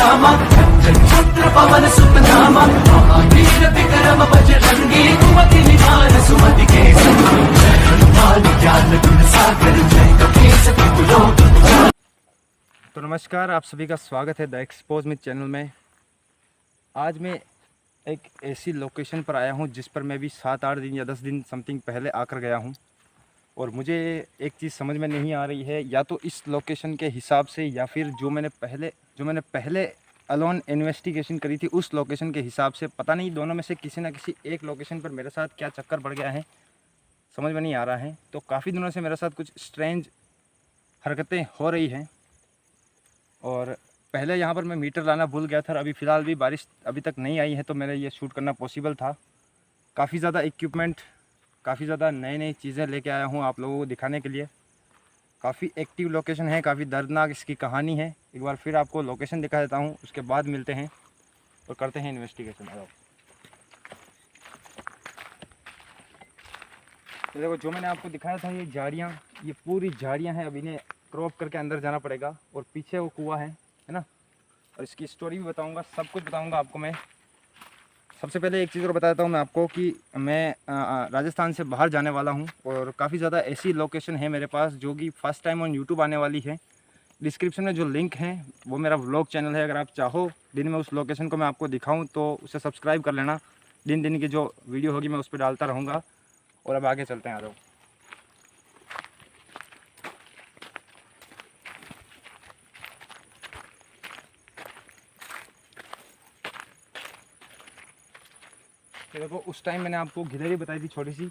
रामा छत्र पवन सुत नामा महावीर विक्रम बजरंगी कुमति निधान सुमति के संगी जय हनुमान ज्ञान गुण सागर जय कपीस तिहु लोक। तो नमस्कार, आप सभी का स्वागत है द एक्सपोज मिथ चैनल में। आज मैं एक ऐसी लोकेशन पर आया हूं जिस पर मैं भी 7-8 दिन या 10 दिन समथिंग पहले आकर गया हूं और मुझे एक चीज़ समझ में नहीं आ रही है, या तो इस लोकेशन के हिसाब से या फिर जो मैंने पहले अलोन इन्वेस्टिगेशन करी थी उस लोकेशन के हिसाब से। पता नहीं दोनों में से किसी न किसी एक लोकेशन पर मेरे साथ क्या चक्कर पड़ गया है, समझ में नहीं आ रहा है। तो काफ़ी दिनों से मेरे साथ कुछ स्ट्रेंज हरकतें हो रही हैं और पहले यहाँ पर मैं मीटर लाना भूल गया था। अभी फ़िलहाल भी बारिश अभी तक नहीं आई है तो मेरे ये शूट करना पॉसिबल था। काफ़ी ज़्यादा इक्विपमेंट, काफ़ी ज़्यादा नई चीज़ें लेके आया हूँ आप लोगों को दिखाने के लिए। काफ़ी एक्टिव लोकेशन है, काफ़ी दर्दनाक इसकी कहानी है। एक बार फिर आपको लोकेशन दिखा देता हूँ, उसके बाद मिलते हैं और करते हैं इन्वेस्टिगेशन। तो देखो, जो मैंने आपको दिखाया था ये झाड़ियाँ, ये पूरी झाड़ियाँ हैं। अब इन्हें क्रॉप करके अंदर जाना पड़ेगा और पीछे वो कुआं है ना। और इसकी स्टोरी भी बताऊंगा, सब कुछ बताऊंगा आपको मैं। सबसे पहले एक चीज़ और बता देता हूँ मैं आपको कि मैं राजस्थान से बाहर जाने वाला हूँ और काफ़ी ज़्यादा ऐसी लोकेशन है मेरे पास जो कि फ़र्स्ट टाइम ऑन यूट्यूब आने वाली है। डिस्क्रिप्शन में जो लिंक है वो मेरा व्लॉग चैनल है। अगर आप चाहो दिन में उस लोकेशन को मैं आपको दिखाऊँ तो उसे सब्सक्राइब कर लेना। दिन की जो वीडियो होगी मैं उस पर डालता रहूँगा। और अब आगे चलते हैं, आ जाओ। तो देखो, उस टाइम मैंने आपको गिलहरी बताई थी छोटी सी,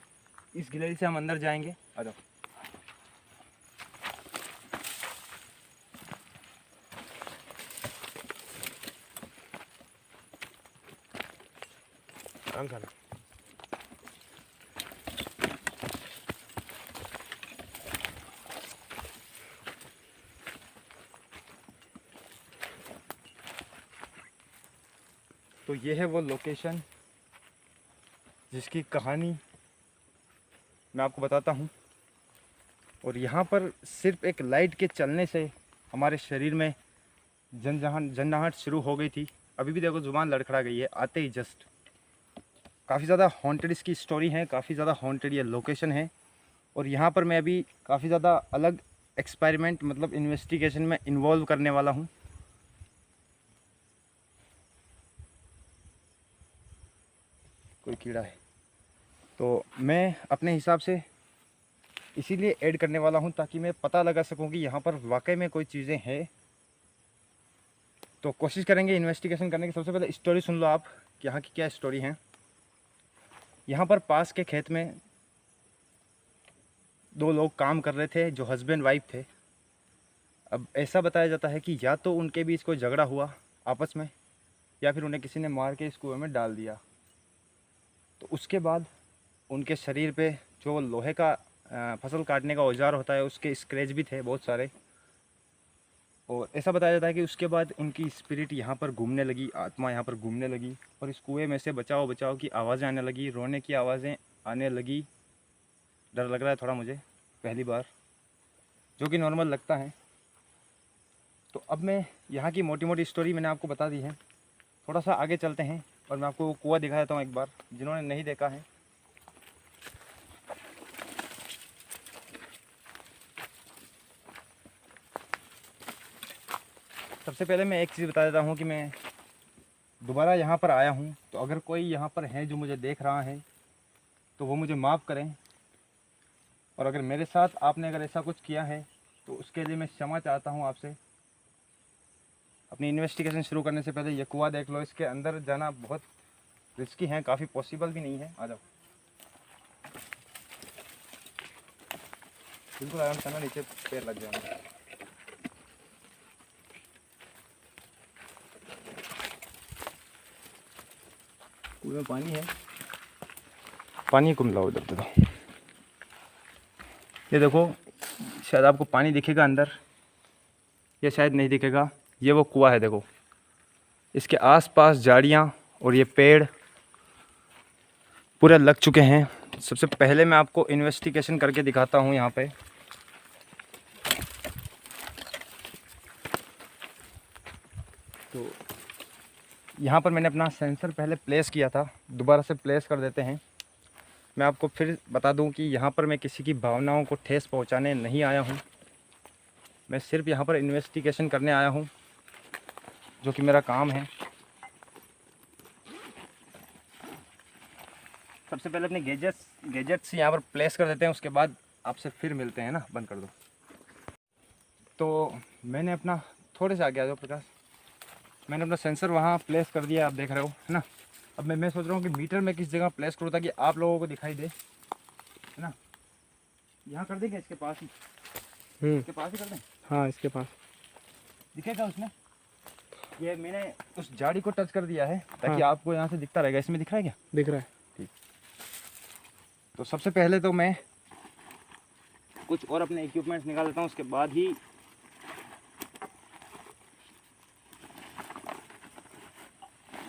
इस गिलहरी से हम अंदर जाएंगे। आ जाओ। आराम से। तो ये है वो लोकेशन जिसकी कहानी मैं आपको बताता हूँ। और यहाँ पर सिर्फ एक लाइट के चलने से हमारे शरीर में झंझनाहट शुरू हो गई थी। अभी भी देखो जुबान लड़खड़ा गई है आते ही जस्ट। काफ़ी ज़्यादा हॉन्टेड इसकी स्टोरी है, काफ़ी ज़्यादा हॉन्टेड ये लोकेशन है। और यहाँ पर मैं अभी काफ़ी ज़्यादा अलग एक्सपेरिमेंट मतलब इन्वेस्टिगेशन में इन्वॉल्व करने वाला हूँ। कोई कीड़ा है तो मैं अपने हिसाब से इसीलिए ऐड करने वाला हूं ताकि मैं पता लगा सकूं कि यहाँ पर वाकई में कोई चीज़ें हैं। तो कोशिश करेंगे इन्वेस्टिगेशन करने की। सबसे पहले स्टोरी सुन लो आप कि यहाँ की क्या स्टोरी है। यहाँ पर पास के खेत में 2 लोग काम कर रहे थे जो हस्बैंड वाइफ थे। अब ऐसा बताया जाता है कि या तो उनके बीच कोई झगड़ा हुआ आपस में या फिर उन्हें किसी ने मार के इस कुएं में डाल दिया। तो उसके बाद उनके शरीर पे जो लोहे का फसल काटने का औजार होता है उसके स्क्रैच भी थे बहुत सारे। और ऐसा बताया जाता है कि उसके बाद उनकी स्पिरिट यहाँ पर घूमने लगी, आत्मा यहाँ पर घूमने लगी और इस कुएं में से बचाओ बचाओ की आवाज़ें आने लगी, रोने की आवाज़ें आने लगी। डर लग रहा है थोड़ा मुझे पहली बार, जो कि नॉर्मल लगता है। तो अब मैं यहाँ की मोटी मोटी स्टोरी मैंने आपको बता दी है। थोड़ा सा आगे चलते हैं और मैं आपको कुआं दिखा देता हूँ एक बार, जिन्होंने नहीं देखा है। सबसे पहले मैं एक चीज़ बता देता हूँ कि मैं दोबारा यहाँ पर आया हूँ, तो अगर कोई यहाँ पर है जो मुझे देख रहा है तो वो मुझे माफ़ करें। और अगर मेरे साथ आपने अगर ऐसा कुछ किया है तो उसके लिए मैं क्षमा चाहता हूँ आपसे। अपनी इन्वेस्टिगेशन शुरू करने से पहले ये कुआं देख लो। इसके अंदर जाना बहुत रिस्की है, काफ़ी पॉसिबल भी नहीं है। आ जाओ, बिल्कुल आराम से ना, नीचे पैर लग जाएंगे। कुएं में पानी है, पानी को मिलाओ इधर दे दो। ये देखो, शायद आपको पानी दिखेगा अंदर, ये शायद नहीं दिखेगा। ये वो कुआं है, देखो इसके आसपास झाड़ियाँ और ये पेड़ पूरे लग चुके हैं। सबसे पहले मैं आपको इन्वेस्टिगेशन करके दिखाता हूँ यहाँ पे। तो यहाँ पर मैंने अपना सेंसर पहले प्लेस किया था, दोबारा से प्लेस कर देते हैं। मैं आपको फिर बता दूं कि यहाँ पर मैं किसी की भावनाओं को ठेस पहुँचाने नहीं आया हूँ। मैं सिर्फ यहाँ पर इन्वेस्टिगेशन करने आया हूँ, जो कि मेरा काम है। सबसे पहले अपने गैजेट्स यहाँ पर प्लेस कर देते हैं, उसके बाद आपसे फिर मिलते हैं ना। बंद कर दो। तो मैंने अपना, थोड़े से आगे आ जाओ प्रकाश। मैंने अपना सेंसर वहाँ प्लेस कर दिया, आप देख रहे हो है ना। अब मैं सोच रहा हूँ कि मीटर में किस जगह प्लेस करूँ ताकि आप लोगों को दिखाई दे, है ना। यहाँ कर देंगे, इसके पास ही, इसके पास ही कर दें। हाँ, इसके पास दिखेगा उसमें। ये मैंने उस झाड़ी को टच कर दिया है ताकि हाँ। आपको यहाँ से दिखता रहेगा। इसमें दिख रहा है क्या? दिख रहा है। ठीक। तो सबसे पहले तो मैं कुछ और अपने इक्विपमेंट्स निकाल लेता हूँ, उसके बाद ही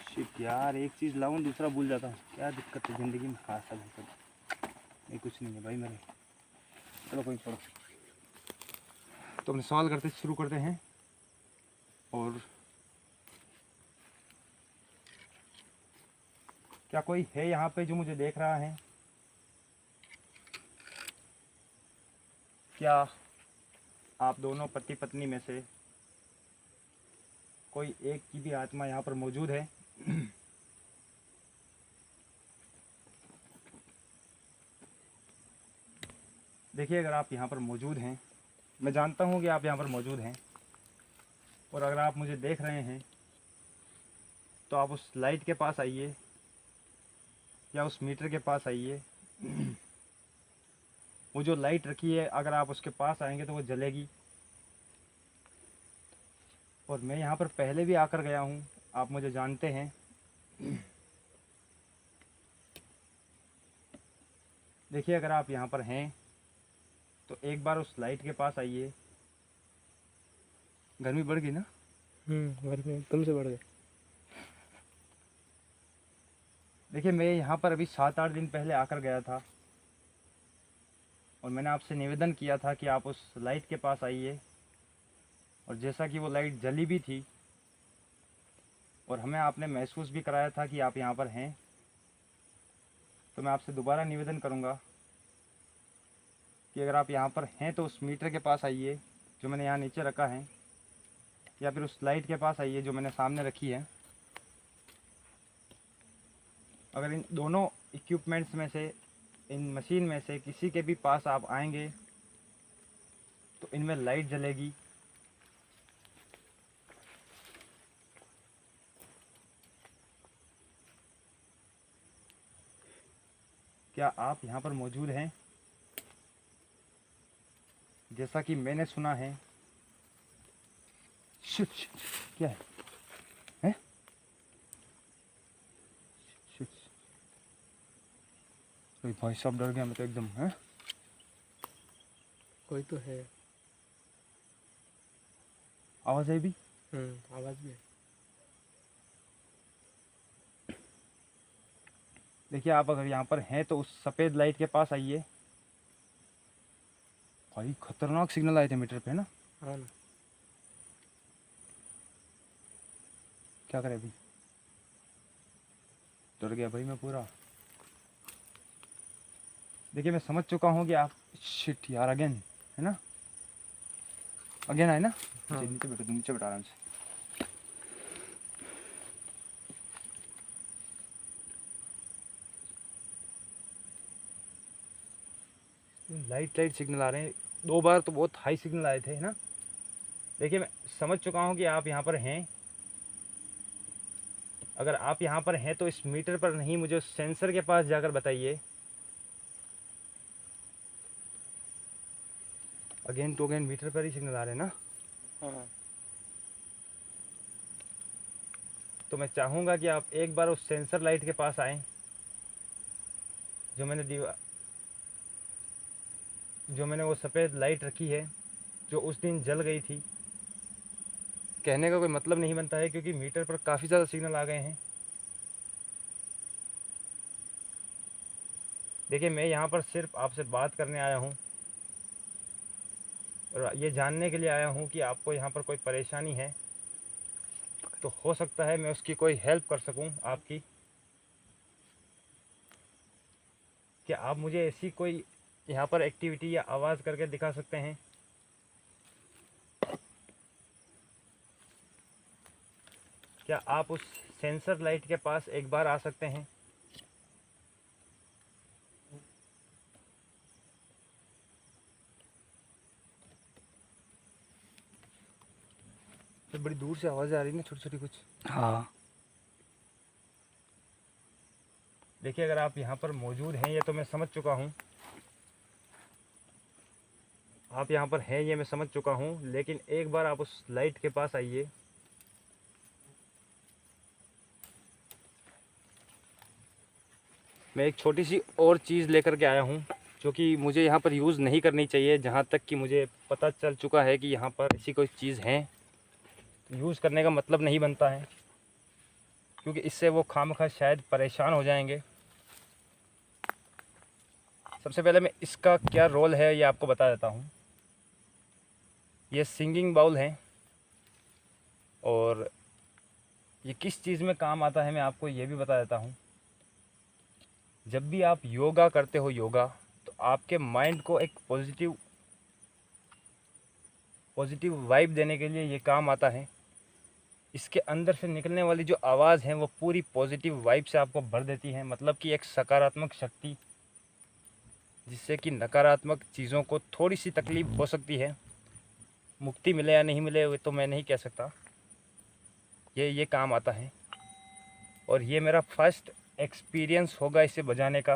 शिट यार, एक चीज़ लाऊं दूसरा भूल जाता हूँ। क्या दिक्कत है ज़िंदगी में। हाँ सब नहीं, कुछ नहीं है भाई मेरे। चलो कोई छोड़ो। तो अपने सवाल करते शुरू करते हैं। और क्या कोई है यहाँ पे जो मुझे देख रहा है? क्या आप दोनों पति पत्नी में से कोई एक की भी आत्मा यहाँ पर मौजूद है? देखिए, अगर आप यहाँ पर मौजूद हैं, मैं जानता हूँ कि आप यहाँ पर मौजूद हैं, और अगर आप मुझे देख रहे हैं तो आप उस लाइट के पास आइए या उस मीटर के पास आइए। वो जो लाइट रखी है, अगर आप उसके पास आएंगे तो वो जलेगी। और मैं यहाँ पर पहले भी आकर गया हूँ, आप मुझे जानते हैं। देखिए, अगर आप यहाँ पर हैं तो एक बार उस लाइट के पास आइए। गर्मी बढ़ गई ना? गर्मी एकदम से बढ़ गई। देखिए, मैं यहाँ पर अभी 7-8 दिन पहले आकर गया था, और मैंने आपसे निवेदन किया था कि आप उस लाइट के पास आइए। और जैसा कि वो लाइट जली भी थी, और हमें आपने महसूस भी कराया था कि आप यहाँ पर हैं, तो मैं आपसे दोबारा निवेदन करूँगा कि अगर आप यहाँ पर हैं तो उस मीटर के पास आइए जो मैंने यहाँ नीचे रखा है, या फिर उस लाइट के पास आइए जो मैंने सामने रखी है। अगर इन दोनों इक्विपमेंट्स में से, इन मशीन में से किसी के भी पास आप आएंगे तो इनमें लाइट जलेगी। क्या आप यहाँ पर मौजूद हैं? जैसा कि मैंने सुना है। शिट, क्या है? हैं? शिट, कोई भाई साहब डर गया मैं तो एकदम। है कोई तो है। आवाज़ आई भी? आवाज़ भी है। देखिए, आप अगर यहाँ पर हैं तो उस सफ़ेद लाइट के पास आइए। भाई खतरनाक सिग्नल आए थे मीटर पे, है ना? हाँ ना। क्या करें अभी? डर गया भाई मैं पूरा। देखिए, मैं समझ चुका हूँ कि आप, शिट यार, अगेन, है ना? अगेन आए ना? हाँ। नीचे बैठो, नीचे बैठो आराम से। लाइट सिग्नल आ रहे हैं। 2 बार तो बहुत हाई सिग्नल आए थे, है ना? देखिए, मैं समझ चुका हूँ कि आप यहाँ पर हैं। अगर आप यहाँ पर हैं तो इस मीटर पर नहीं, मुझे उस सेंसर के पास जाकर बताइए। अगेन टू अगेन मीटर पर ही सिग्नल आ रहे हैं ना? हाँ। तो मैं चाहूँगा कि आप एक बार उस सेंसर लाइट के पास आएँ जो मैंने वो सफ़ेद लाइट रखी है, जो उस दिन जल गई थी। कहने का कोई मतलब नहीं बनता है क्योंकि मीटर पर काफ़ी ज़्यादा सिग्नल आ गए हैं। देखिए, मैं यहाँ पर सिर्फ आपसे बात करने आया हूँ, और ये जानने के लिए आया हूँ कि आपको यहाँ पर कोई परेशानी है तो हो सकता है मैं उसकी कोई हेल्प कर सकूं आपकी। क्या आप मुझे ऐसी कोई यहाँ पर एक्टिविटी या आवाज़ करके दिखा सकते हैं? क्या आप उस सेंसर लाइट के पास एक बार आ सकते हैं? तो बड़ी दूर से आवाज़ आ रही है ना, छोटी छोटी कुछ। हाँ। देखिए अगर आप यहाँ पर मौजूद हैं ये तो मैं समझ चुका हूँ, आप यहाँ पर हैं ये मैं समझ चुका हूँ, लेकिन एक बार आप उस लाइट के पास आइए। मैं एक छोटी सी और चीज़ लेकर के आया हूँ जो कि मुझे यहाँ पर यूज़ नहीं करनी चाहिए। जहाँ तक कि मुझे पता चल चुका है कि यहाँ पर ऐसी कोई चीज़ है, यूज़ करने का मतलब नहीं बनता है, क्योंकि इससे वो खामखा शायद परेशान हो जाएंगे। सबसे पहले मैं इसका क्या रोल है ये आपको बता देता हूँ। ये सिंगिंग बाउल है और ये किस चीज़ में काम आता है मैं आपको ये भी बता देता हूँ। जब भी आप योगा करते हो योगा, तो आपके माइंड को एक पॉजिटिव वाइब देने के लिए ये काम आता है। इसके अंदर से निकलने वाली जो आवाज़ है वो पूरी पॉजिटिव वाइब से आपको भर देती है, मतलब कि एक सकारात्मक शक्ति, जिससे कि नकारात्मक चीज़ों को थोड़ी सी तकलीफ़ हो सकती है। मुक्ति मिले या नहीं मिले वो तो मैं नहीं कह सकता, ये काम आता है। और ये मेरा फर्स्ट एक्सपीरियंस होगा इसे बजाने का,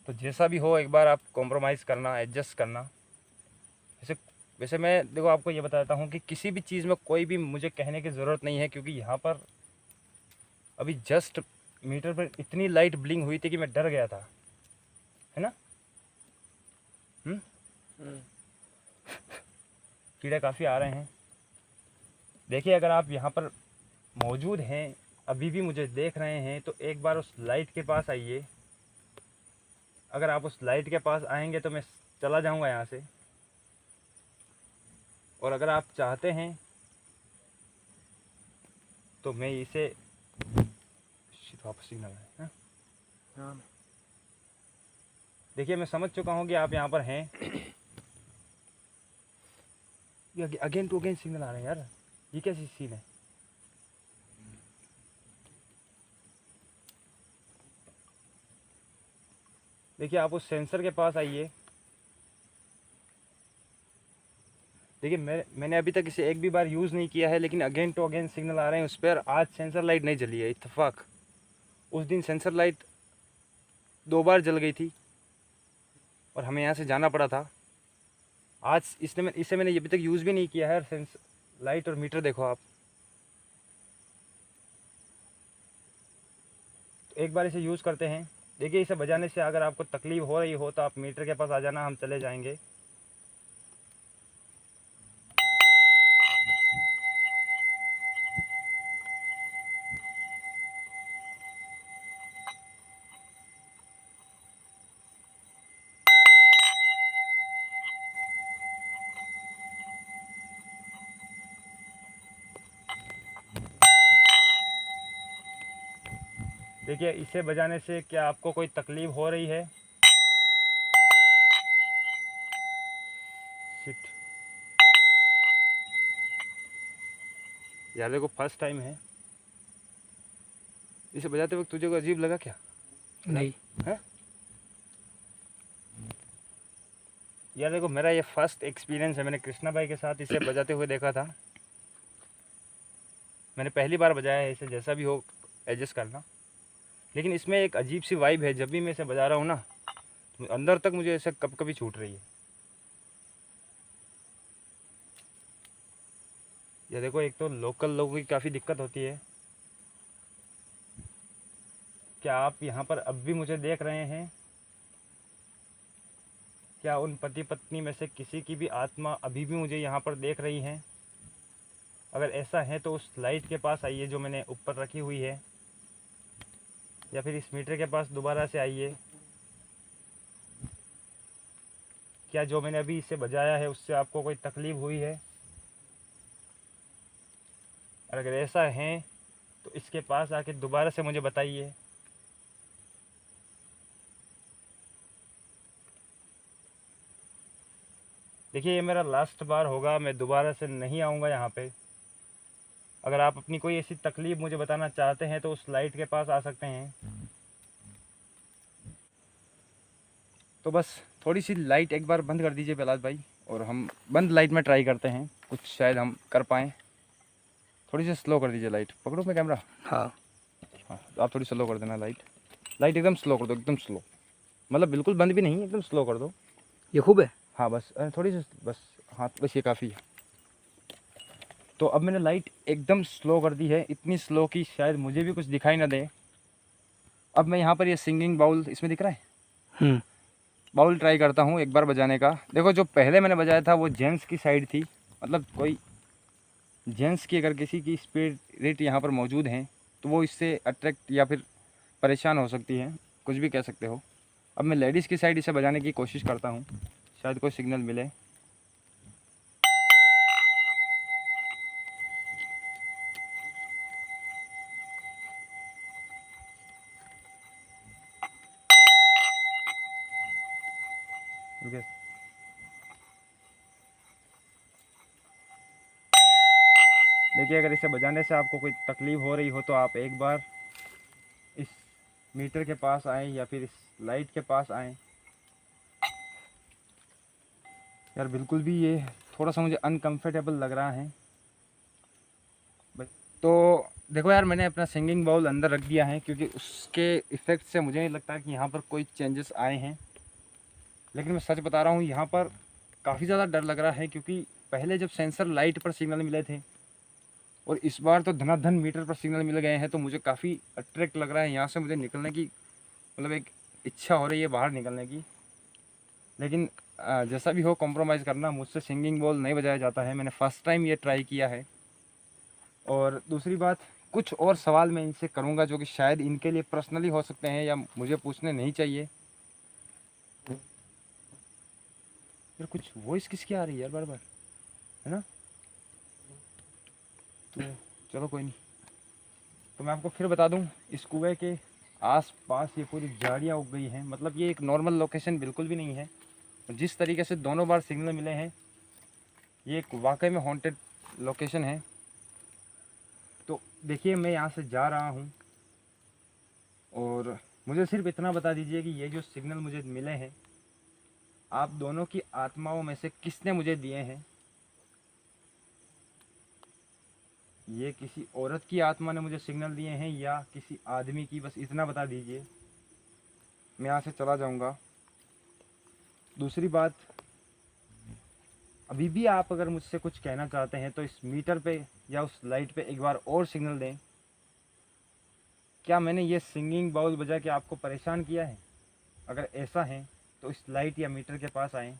तो जैसा भी हो एक बार आप कॉम्प्रोमाइज़ करना, एडजस्ट करना। वैसे मैं देखो आपको ये बताता हूँ कि किसी भी चीज़ में कोई भी मुझे कहने की ज़रूरत नहीं है, क्योंकि यहाँ पर अभी जस्ट मीटर पर इतनी लाइट ब्लिंक हुई थी कि मैं डर गया था, है ना। कीड़े काफ़ी आ रहे हैं। देखिए अगर आप यहाँ पर मौजूद हैं, अभी भी मुझे देख रहे हैं, तो एक बार उस लाइट के पास आइए। अगर आप उस लाइट के पास आएंगे तो मैं चला जाऊँगा यहाँ से, और अगर आप चाहते हैं तो मैं इसे वापस सिग्नल है। हाँ। देखिए मैं समझ चुका हूँ कि आप यहाँ पर हैं। ये अगेन टू अगेन सिग्नल आ रहे हैं यार, ये कैसी सीन है। देखिए आप उस सेंसर के पास आइए। देखिए मैंने अभी तक इसे एक भी बार यूज़ नहीं किया है, लेकिन अगेन टू अगेन सिग्नल आ रहे हैं उस पर। आज सेंसर लाइट नहीं जली है, इत्तेफाक। उस दिन सेंसर लाइट 2 बार जल गई थी और हमें यहाँ से जाना पड़ा था। आज इसे मैंने अभी तक यूज़ भी नहीं किया है। सेंसर लाइट और मीटर देखो आप। तो एक बार इसे यूज़ करते हैं। देखिए इसे बजाने से अगर आपको तकलीफ़ हो रही हो तो आप मीटर के पास आ जाना, हम चले जाएंगे। देखिए इसे बजाने से क्या आपको कोई तकलीफ़ हो रही है? शिट यार, देखो फर्स्ट टाइम है। इसे बजाते वक्त तुझे को अजीब लगा क्या? नहीं। है यार, देखो मेरा ये फर्स्ट एक्सपीरियंस है। मैंने कृष्णा भाई के साथ इसे बजाते हुए देखा था। मैंने पहली बार बजाया है इसे, जैसा भी हो एडजस्ट करना। लेकिन इसमें एक अजीब सी वाइब है। जब भी मैं इसे बजा रहा हूँ ना, तो अंदर तक मुझे ऐसे कभी कभी छूट रही है। ये देखो, एक तो लोकल लोगों की काफ़ी दिक्कत होती है। क्या आप यहाँ पर अब भी मुझे देख रहे हैं? क्या उन पति पत्नी में से किसी की भी आत्मा अभी भी मुझे यहाँ पर देख रही है? अगर ऐसा है तो उस लाइट के पास आइए जो मैंने ऊपर रखी हुई है, या फिर इस मीटर के पास दोबारा से आइए। क्या जो मैंने अभी इसे बजाया है उससे आपको कोई तकलीफ़ हुई है? और अगर ऐसा है तो इसके पास आके दोबारा से मुझे बताइए। देखिए ये मेरा लास्ट बार होगा, मैं दोबारा से नहीं आऊँगा यहाँ पे। अगर आप अपनी कोई ऐसी तकलीफ़ मुझे बताना चाहते हैं तो उस लाइट के पास आ सकते हैं। तो बस थोड़ी सी लाइट एक बार बंद कर दीजिए प्रहलाद भाई, और हम बंद लाइट में ट्राई करते हैं, कुछ शायद हम कर पाएँ। थोड़ी सी स्लो कर दीजिए लाइट, पकड़ो मैं कैमरा। हाँ हाँ तो आप थोड़ी स्लो कर देना लाइट, लाइट एकदम स्लो कर दो, एकदम स्लो, मतलब बिल्कुल बंद भी नहीं, एकदम स्लो कर दो। ये खूब है। हाँ बस थोड़ी सी बस, हाँ बस ये काफ़ी है। तो अब मैंने लाइट एकदम स्लो कर दी है, इतनी स्लो कि शायद मुझे भी कुछ दिखाई ना दे। अब मैं यहाँ पर ये सिंगिंग बाउल इसमें दिख रहा है, बाउल ट्राई करता हूँ एक बार बजाने का। देखो जो पहले मैंने बजाया था वो जेंट्स की साइड थी, मतलब कोई जेंट्स की अगर किसी की स्पिरिट यहाँ पर मौजूद हैं तो वो इससे अट्रैक्ट या फिर परेशान हो सकती है, कुछ भी कह सकते हो। अब मैं लेडीज़ की साइड इसे बजाने की कोशिश करता हूँ, शायद कोई सिग्नल मिले। रुकिए। देखिए अगर इसे बजाने से आपको कोई तकलीफ़ हो रही हो तो आप एक बार इस मीटर के पास आएँ या फिर इस लाइट के पास आएँ। यार बिल्कुल भी ये थोड़ा सा मुझे अनकंफर्टेबल लग रहा है। तो देखो यार मैंने अपना सिंगिंग बाउल अंदर रख दिया है, क्योंकि उसके इफ़ेक्ट से मुझे नहीं लगता कि यहाँ पर कोई चेंजेस आए हैं। लेकिन मैं सच बता रहा हूँ, यहाँ पर काफ़ी ज़्यादा डर लग रहा है, क्योंकि पहले जब सेंसर लाइट पर सिग्नल मिले थे और इस बार तो धनाधन मीटर पर सिग्नल मिल गए हैं, तो मुझे काफ़ी अट्रैक्ट लग रहा है। यहाँ से मुझे निकलने की मतलब एक इच्छा हो रही है बाहर निकलने की। लेकिन जैसा भी हो कॉम्प्रोमाइज़ करना, मुझसे सिंगिंग बाउल नहीं बजाया जाता है, मैंने फ़र्स्ट टाइम ये ट्राई किया है। और दूसरी बात, कुछ और सवाल मैं इनसे करूँगा जो कि शायद इनके लिए पर्सनली हो सकते हैं या मुझे पूछने नहीं चाहिए। यार कुछ वॉइस किसकी आ रही है यार बार बार, है ना? तो चलो कोई नहीं। तो मैं आपको फिर बता दूं, इस कुएं के आस-पास ये पूरी झाड़ियाँ उग गई हैं, मतलब ये एक नॉर्मल लोकेशन बिल्कुल भी नहीं है। जिस तरीके से दोनों बार सिग्नल मिले हैं, ये एक वाकई में हॉन्टेड लोकेशन है। तो देखिए मैं यहाँ से जा रहा हूँ और मुझे सिर्फ इतना बता दीजिए कि ये जो सिग्नल मुझे मिले हैं, आप दोनों की आत्माओं में से किसने मुझे दिए हैं? ये किसी औरत की आत्मा ने मुझे सिग्नल दिए हैं या किसी आदमी की? बस इतना बता दीजिए, मैं यहाँ से चला जाऊँगा। दूसरी बात, अभी भी आप अगर मुझसे कुछ कहना चाहते हैं तो इस मीटर पे या उस लाइट पे एक बार और सिग्नल दें। क्या मैंने ये सिंगिंग बाउल बजा के आपको परेशान किया है? अगर ऐसा है तो इस लाइट या मीटर के पास आएँ।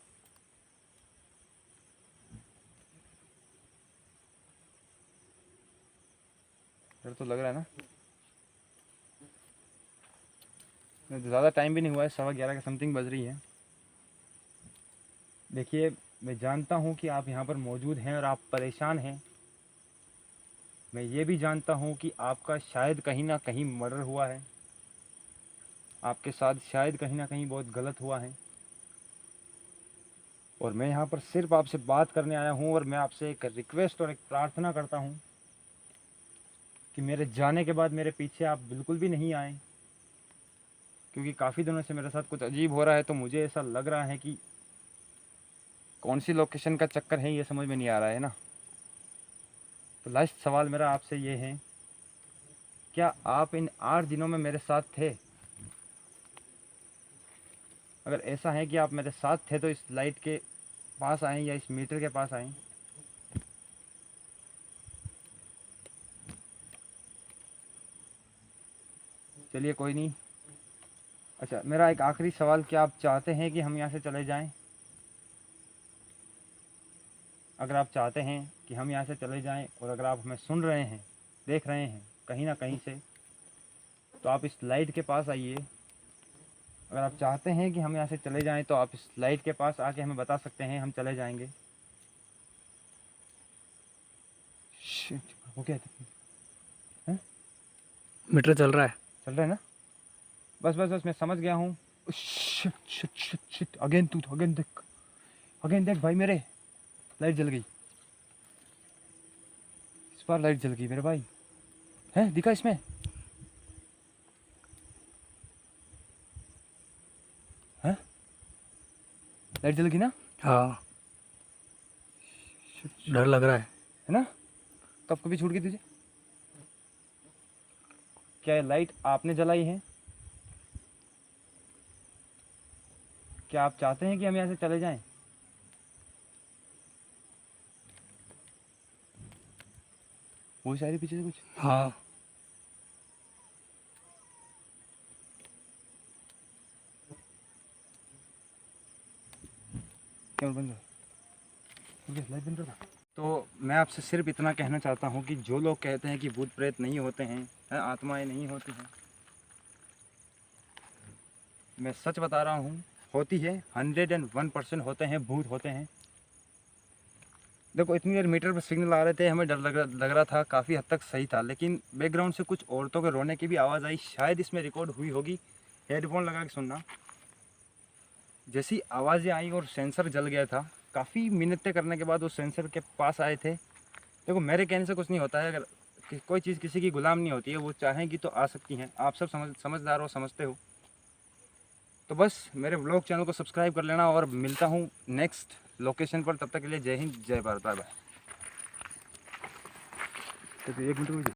डर तो लग रहा है ना? ज़्यादा टाइम भी नहीं हुआ है, 11:15 के समथिंग बज रही है। देखिए मैं जानता हूँ कि आप यहाँ पर मौजूद हैं और आप परेशान हैं। मैं ये भी जानता हूँ कि आपका शायद कहीं ना कहीं मर्डर हुआ है, आपके साथ शायद कहीं ना कहीं बहुत गलत हुआ है। और मैं यहाँ पर सिर्फ आपसे बात करने आया हूँ और मैं आपसे एक रिक्वेस्ट और एक प्रार्थना करता हूँ कि मेरे जाने के बाद मेरे पीछे आप बिल्कुल भी नहीं आएँ, क्योंकि काफ़ी दिनों से मेरे साथ कुछ अजीब हो रहा है। तो मुझे ऐसा लग रहा है कि कौन सी लोकेशन का चक्कर है ये समझ में नहीं आ रहा है ना। तो लास्ट सवाल मेरा आपसे ये है, क्या आप इन 8 दिनों में मेरे साथ थे? अगर ऐसा है कि आप मेरे साथ थे तो इस लाइट के पास आएँ या इस मीटर के पास आएँ। चलिए कोई नहीं। अच्छा मेरा एक आखिरी सवाल, क्या आप चाहते हैं कि हम यहाँ से चले जाएं? अगर आप चाहते हैं कि हम यहाँ से चले जाएं और अगर आप हमें सुन रहे हैं, देख रहे हैं कहीं ना कहीं से, तो आप इस लाइट के पास आइए। अगर आप चाहते हैं कि हम यहाँ से चले जाएं तो आप इस लाइट के पास आके हमें बता सकते हैं, हम चले जाएंगे। शिट। वो क्या है? मीटर चल रहा है। चल रहा है ना? बस बस बस मैं समझ गया हूँ। Shit shit shit shit, again तू, अगेन देख, अगेन देख भाई मेरे, लाइट जल गई। इस बार लाइट जल गई मेरे भाई। हैं, दिखा इसमें? हैं, लाइट जल गई ना? हाँ, शिट, डर लग रहा है। है ना? कब कभी छूट गई तुझे? क्या ये लाइट आपने जलाई है? क्या आप चाहते हैं कि हम यहाँ से चले जाएं? वो शायरी पीछे से कुछ। हाँ, कैमरा बंद कर। लाइट बंद कर। तो मैं आपसे सिर्फ इतना कहना चाहता हूँ कि जो लोग कहते हैं कि भूत प्रेत नहीं होते हैं, आत्माएं नहीं होती हैं, मैं सच बता रहा हूँ, होती है। 101% होते हैं, भूत होते हैं। देखो इतनी देर मीटर पर सिग्नल आ रहे थे, हमें डर लग रहा था, काफ़ी हद तक सही था, लेकिन बैकग्राउंड से कुछ औरतों के रोने की भी आवाज़ आई। शायद इसमें रिकॉर्ड हुई होगी, हेडफोन लगा के सुनना। जैसी आवाज़ें आई और सेंसर जल गया था, काफ़ी मिन्नतें करने के बाद वो सेंसर के पास आए थे। देखो मेरे कहने से कुछ नहीं होता है, अगर कोई चीज़ किसी की गुलाम नहीं होती है, वो चाहेंगी तो आ सकती हैं। आप सब समझदार हो, समझते हो। तो बस मेरे व्लॉग चैनल को सब्सक्राइब कर लेना और मिलता हूँ नेक्स्ट लोकेशन पर। तब तक के लिए जय हिंद, जय भारत, बाय बाय। तो 1 मिनट रुक जा।